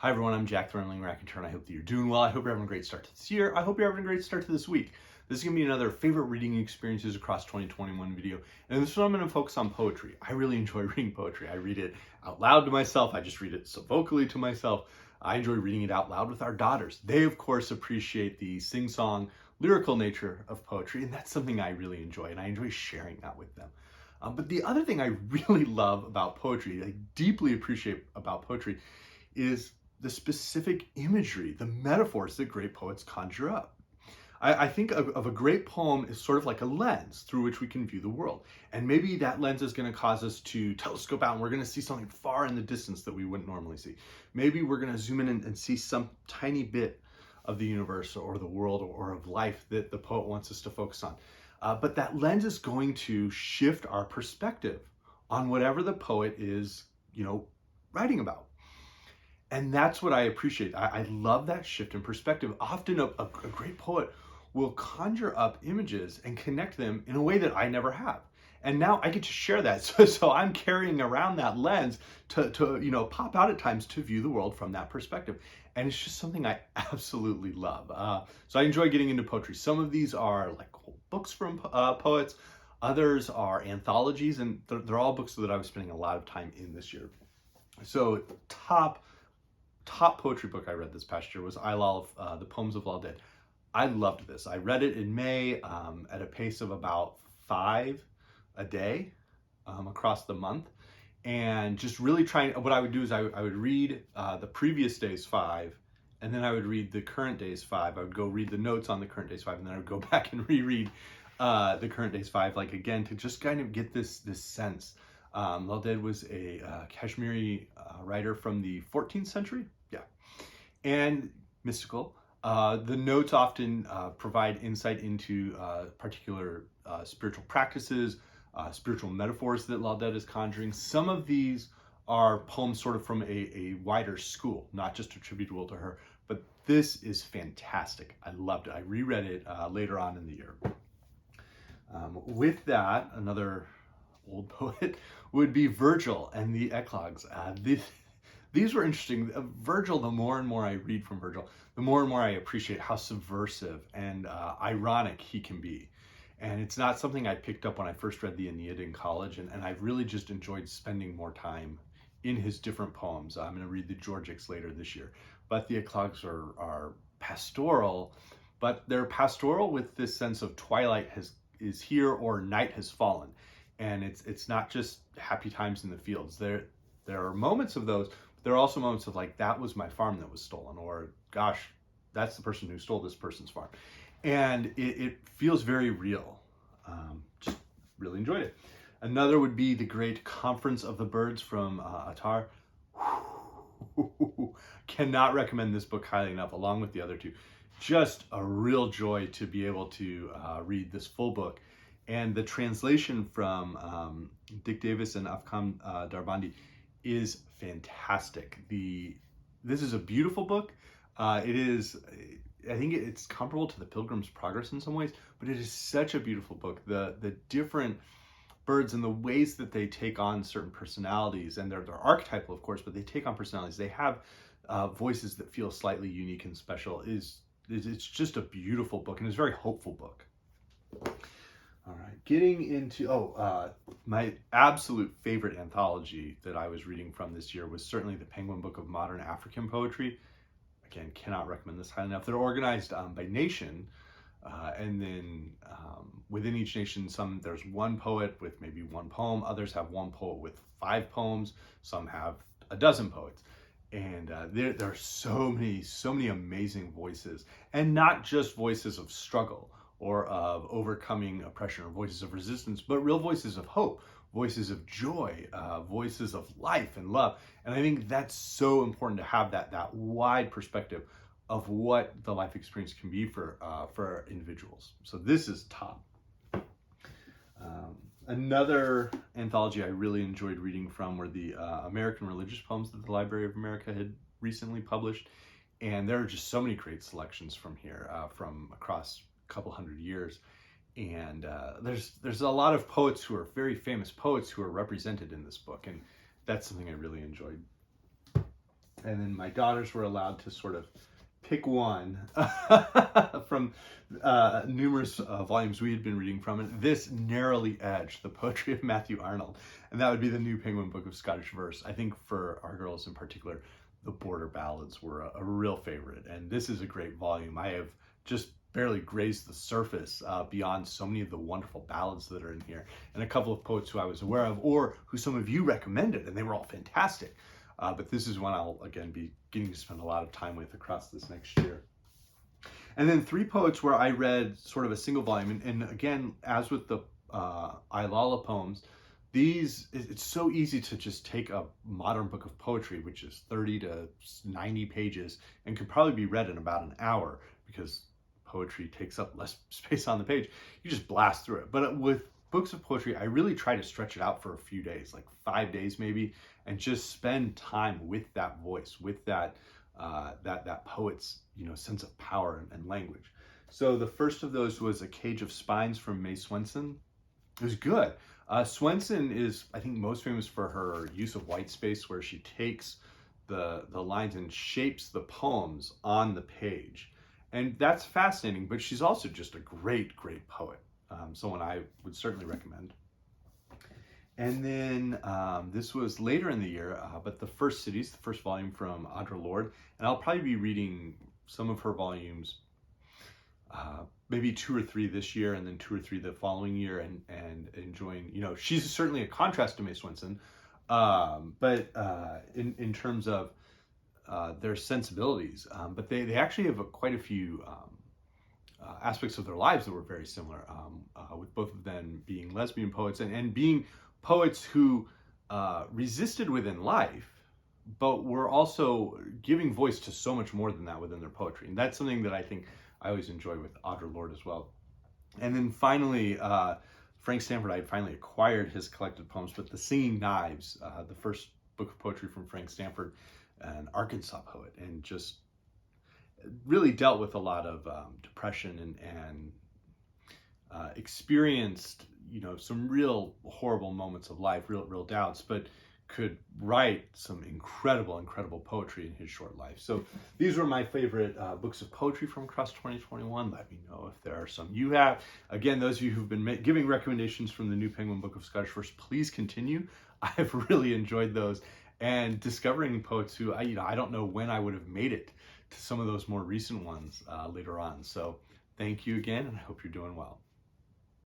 Hi everyone, I'm Jack the Rambling Raconteur, and I hope that you're doing well. I hope you're having a great start to this year. I hope you're having a great start to this week. This is going to be another favorite reading experiences across 2021 video, and this one I'm going to focus on poetry. I really enjoy reading poetry. I read it out loud to myself. I just read it so vocally to myself. I enjoy reading it out loud with our daughters. They, of course, appreciate the sing-song, lyrical nature of poetry, and that's something I really enjoy, and I enjoy sharing that with them. But the other thing I really love about poetry, I deeply appreciate about poetry, is the specific imagery, the metaphors that great poets conjure up. I think of a great poem as sort of like a lens through which we can view the world. And maybe that lens is going to cause us to telescope out and we're going to see something far in the distance that we wouldn't normally see. Maybe we're going to zoom in and see some tiny bit of the universe or the world or of life that the poet wants us to focus on. But that lens is going to shift our perspective on whatever the poet is, writing about. And that's what I appreciate. I love that shift in perspective. Often a great poet will conjure up images and connect them in a way that I never have. And now I get to share that. So I'm carrying around that lens to pop out at times to view the world from that perspective. And it's just something I absolutely love. So I enjoy getting into poetry. Some of these are like whole books from poets. Others are anthologies, and they're all books that I was spending a lot of time in this year. So top poetry book I read this past year was The Poems of Lorde. I loved this. I read it in May at a pace of about 5 a day across the month. And just really trying, what I would do is I would read the previous day's 5, and then I would read the current day's 5. I would go read the notes on the current day's 5, and then I would go back and reread the current day's 5, like again, to just kind of get this sense. Lorde was a Kashmiri writer from the 14th century, and mystical. The notes often provide insight into particular spiritual practices, spiritual metaphors that Lorde is conjuring. Some of these are poems sort of from a wider school, not just attributable to her, but this is fantastic. I loved it. I reread it later on in the year. With that, another old poet would be Virgil and the Eclogs. These were interesting. Virgil, the more and more I read from Virgil, the more and more I appreciate how subversive and ironic he can be. And it's not something I picked up when I first read the Aeneid in college, and I've really just enjoyed spending more time in his different poems. I'm going to read the Georgics later this year. But the Eclogs are pastoral, but they're pastoral with this sense of twilight is here or night has fallen. And it's not just happy times in the fields. There are moments of those. There are also moments of like, that was my farm that was stolen, or gosh, that's the person who stole this person's farm. And it feels very real. Just really enjoyed it. Another would be The Great Conference of the Birds from Audre. Cannot recommend this book highly enough, along with the other two. Just a real joy to be able to read this full book. And the translation from Dick Davis and Afkam Darbandi is fantastic. This is a beautiful book. It is, I think it's comparable to The Pilgrim's Progress in some ways, but it is such a beautiful book. The different birds and the ways that they take on certain personalities, and they're archetypal, of course, but they take on personalities. They have voices that feel slightly unique and special. It's just a beautiful book, and it's a very hopeful book. All right, getting into, my absolute favorite anthology that I was reading from this year was certainly the Penguin Book of Modern African Poetry. Again, cannot recommend this highly enough. They're organized by nation, and then within each nation, there's one poet with maybe one poem. Others have one poet with 5 poems. Some have a dozen poets. And there are so many amazing voices, and not just voices of struggle or of overcoming oppression or voices of resistance, but real voices of hope, voices of joy, voices of life and love. And I think that's so important to have that wide perspective of what the life experience can be for individuals. So this is top. Another anthology I really enjoyed reading from were the American religious poems that the Library of America had recently published. And there are just so many great selections from here, from across couple hundred years, and there's a lot of poets who are very famous poets who are represented in this book, and that's something I really enjoyed. And then my daughters were allowed to sort of pick one from numerous volumes we had been reading from, and this narrowly edged the poetry of Matthew Arnold, and that would be the New Penguin Book of Scottish Verse. I think for our girls in particular, the Border Ballads were a real favorite, and this is a great volume. I have just barely grazed the surface beyond so many of the wonderful ballads that are in here, and a couple of poets who I was aware of or who some of you recommended, and they were all fantastic. But this is one I'll, again, be getting to spend a lot of time with across this next year. And then 3 poets where I read sort of a single volume. And again, as with the Ilala poems, it's so easy to just take a modern book of poetry, which is 30 to 90 pages, and could probably be read in about an hour because poetry takes up less space on the page. You just blast through it. But with books of poetry, I really try to stretch it out for a few days, like 5 days maybe, and just spend time with that voice, with that that poet's sense of power and language. So the first of those was A Cage of Spines from Mae Swenson. It was good. Swenson is, I think, most famous for her use of white space, where she takes the lines and shapes the poems on the page. And that's fascinating, but she's also just a great, great poet. Someone I would certainly recommend. And then this was later in the year, but The First Cities, the first volume from Audre Lorde. And I'll probably be reading some of her volumes, maybe 2 or 3 this year, and then 2 or 3 the following year, and enjoying, she's certainly a contrast to Mae Swenson, but in terms of their sensibilities, but they actually have quite a few aspects of their lives that were very similar, with both of them being lesbian poets and being poets who resisted within life, but were also giving voice to so much more than that within their poetry. And that's something that I think I always enjoy with Audre Lorde as well. And then finally, Frank Stanford, I had finally acquired his collected poems, but The Singing Knives, the first book of poetry from Frank Stanford, an Arkansas poet, and just really dealt with a lot of depression and experienced, some real horrible moments of life, real doubts, but could write some incredible poetry in his short life. So these were my favorite books of poetry from across 2021. Let me know if there are some you have. Again, those of you who've been giving recommendations from the New Penguin Book of Scottish Verse, please continue. I've really enjoyed those, and discovering poets who I don't know when I would have made it to some of those more recent ones later on. So thank you again, and I hope you're doing well.